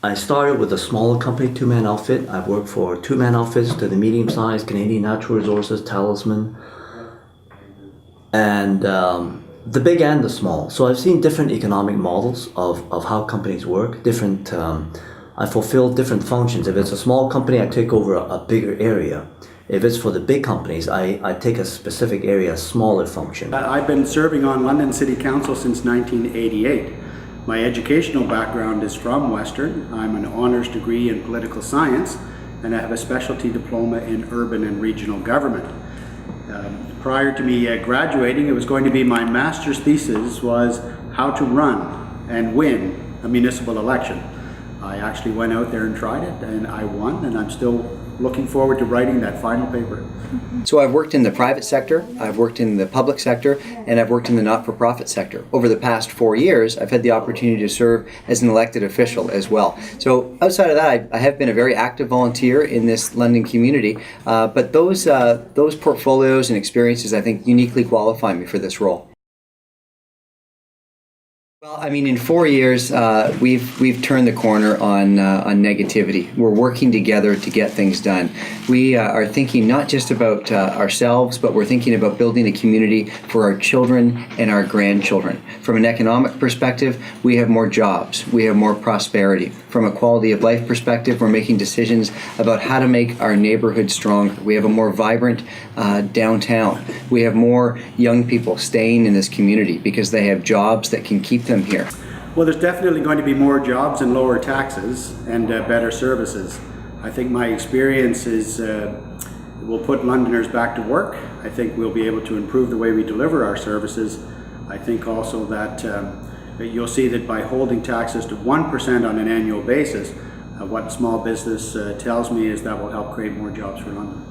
I started with a smaller company, two-man outfit. I've worked for two-man outfits to the medium-sized Canadian Natural Resources, Talisman, and the big and the small. So I've seen different economic models of how companies work. I fulfill different functions. If it's a small company, I take over a bigger area. If it's for the big companies, I take a specific area, a smaller function. I've been serving on London City Council since 1988. My educational background is from Western. I'm an honours degree in political science, and I have a specialty diploma in urban and regional government. Prior to me graduating, it was going to be my master's thesis was how to run and win a municipal election. I actually went out there and tried it, and I won, and I'm still looking forward to writing that final paper. So I've worked in the private sector, I've worked in the public sector, and I've worked in the not-for-profit sector. Over the past 4 years, I've had the opportunity to serve as an elected official as well. So outside of that, I have been a very active volunteer in this London community, but those portfolios and experiences, I think, uniquely qualify me for this role. Well, I mean, in 4 years, we've turned the corner on negativity. We're working together to get things done. We are thinking not just about ourselves, but we're thinking about building a community for our children and our grandchildren. From an economic perspective, we have more jobs. We have more prosperity. From a quality of life perspective, we're making decisions about how to make our neighborhood stronger. We have a more vibrant downtown. We have more young people staying in this community because they have jobs that can keep them here. Well, there's definitely going to be more jobs and lower taxes and better services. I think my experience is we'll put Londoners back to work. I think we'll be able to improve the way we deliver our services. I think also that you'll see that by holding taxes to 1% on an annual basis, what small business tells me is that will help create more jobs for London.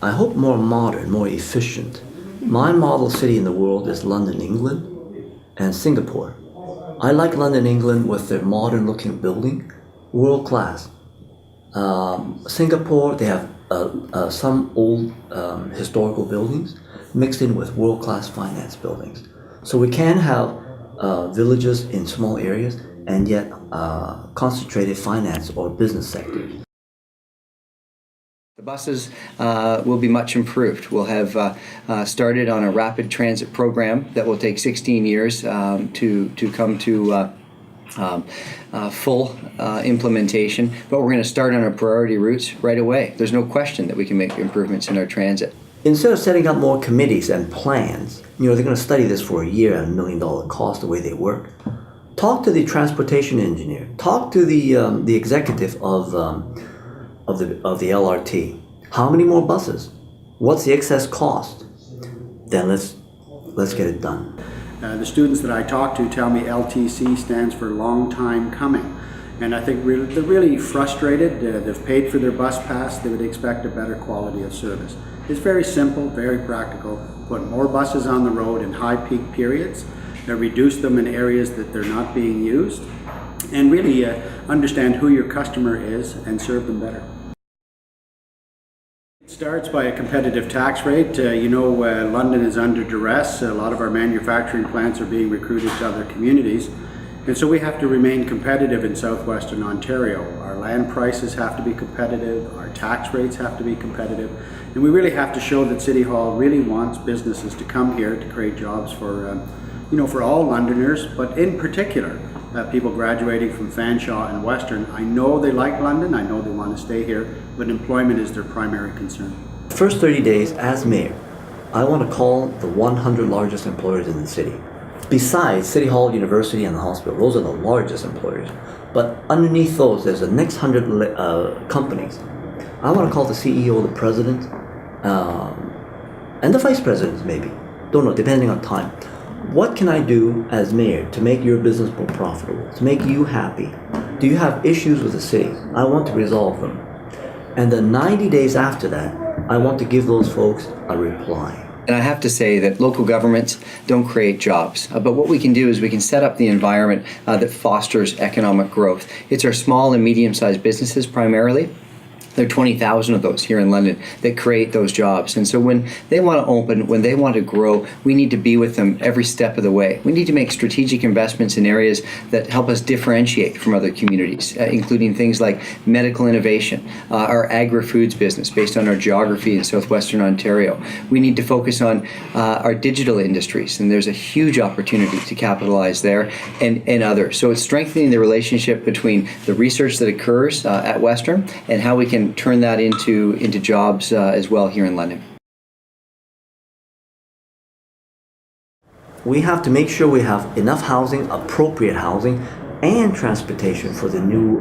I hope more modern, more efficient. My model city in the world is London, England, and Singapore. I like London, England with their modern looking building, world class. Singapore, they have some old historical buildings mixed in with world class finance buildings. So we can have villages in small areas and yet concentrated finance or business sectors. The buses will be much improved. We'll have started on a rapid transit program that will take 16 years to come to full implementation, but we're going to start on our priority routes right away. There's no question that we can make improvements in our transit. Instead of setting up more committees and plans, they're going to study this for a year at $1 million cost, the way they work. Talk to the transportation engineer. Talk to the executive of the LRT. How many more buses? What's the excess cost? Then let's get it done. The students that I talk to tell me LTC stands for long time coming. And I think they're really frustrated. They've paid for their bus pass. They would expect a better quality of service. It's very simple, very practical. Put more buses on the road in high peak periods, reduce them in areas that they're not being used, and really understand who your customer is and serve them better. It starts by a competitive tax rate. London is under duress. A lot of our manufacturing plants are being recruited to other communities. And so we have to remain competitive in southwestern Ontario. Our land prices have to be competitive, our tax rates have to be competitive, and we really have to show that City Hall really wants businesses to come here to create jobs for all Londoners, but in particular, people graduating from Fanshawe and Western. I know they like London, I know they want to stay here, but employment is their primary concern. The first 30 days as mayor, I want to call the 100 largest employers in the city. Besides City Hall, University, and the hospital, those are the largest employers. But underneath those, there's the next 100 companies. I want to call the CEO, the president, and the vice presidents maybe. Don't know, depending on time. What can I do as mayor to make your business more profitable, to make you happy? Do you have issues with the city? I want to resolve them. And then 90 days after that, I want to give those folks a reply. And I have to say that local governments don't create jobs, but what we can do is we can set up the environment that fosters economic growth. It's our small and medium-sized businesses primarily There are 20,000 of those here in London that create those jobs. And so when they want to open, when they want to grow, we need to be with them every step of the way. We need to make strategic investments in areas that help us differentiate from other communities, including things like medical innovation, our agri-foods business based on our geography in southwestern Ontario. We need to focus on our digital industries, and there's a huge opportunity to capitalize there, and others. So it's strengthening the relationship between the research that occurs at Western and how we can turn that into jobs as well here in London. We have to make sure we have enough housing, appropriate housing, and transportation for the new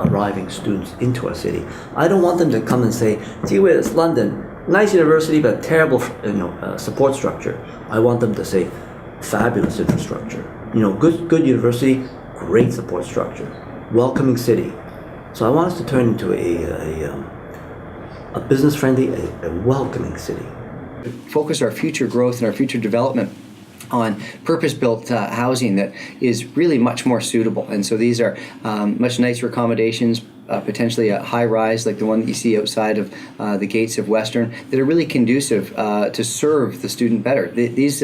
arriving students into our city. I don't want them to come and say, gee whiz, London, nice university but terrible support structure. I want them to say, fabulous infrastructure. Good university, great support structure, welcoming city. So I want us to turn into a business-friendly, a welcoming city. Focus our future growth and our future development on purpose-built housing that is really much more suitable. And so these are much nicer accommodations, potentially a high-rise like the one that you see outside of the gates of Western, that are really conducive to serve the student better. These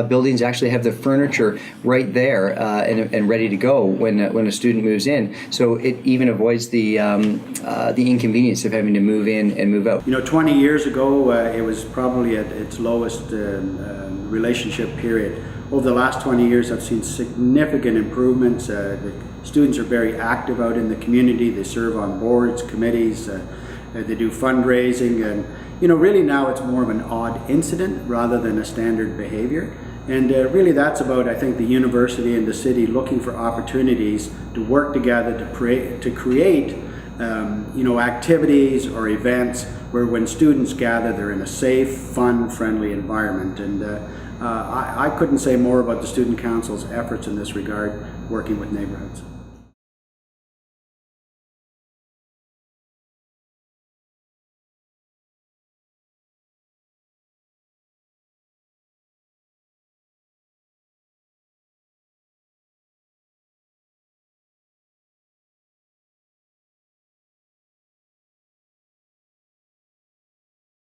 buildings actually have the furniture right there and ready to go when a student moves in. So it even avoids the inconvenience of having to move in and move out. 20 years ago, it was probably at its lowest relationship period. Over the last 20 years, I've seen significant improvements. The students are very active out in the community. They serve on boards, committees, they do fundraising, and really now it's more of an odd incident rather than a standard behavior. And really that's about, I think, the university and the city looking for opportunities to work together to create activities or events where when students gather, they're in a safe, fun, friendly environment. And I couldn't say more about the Student Council's efforts in this regard, working with neighborhoods.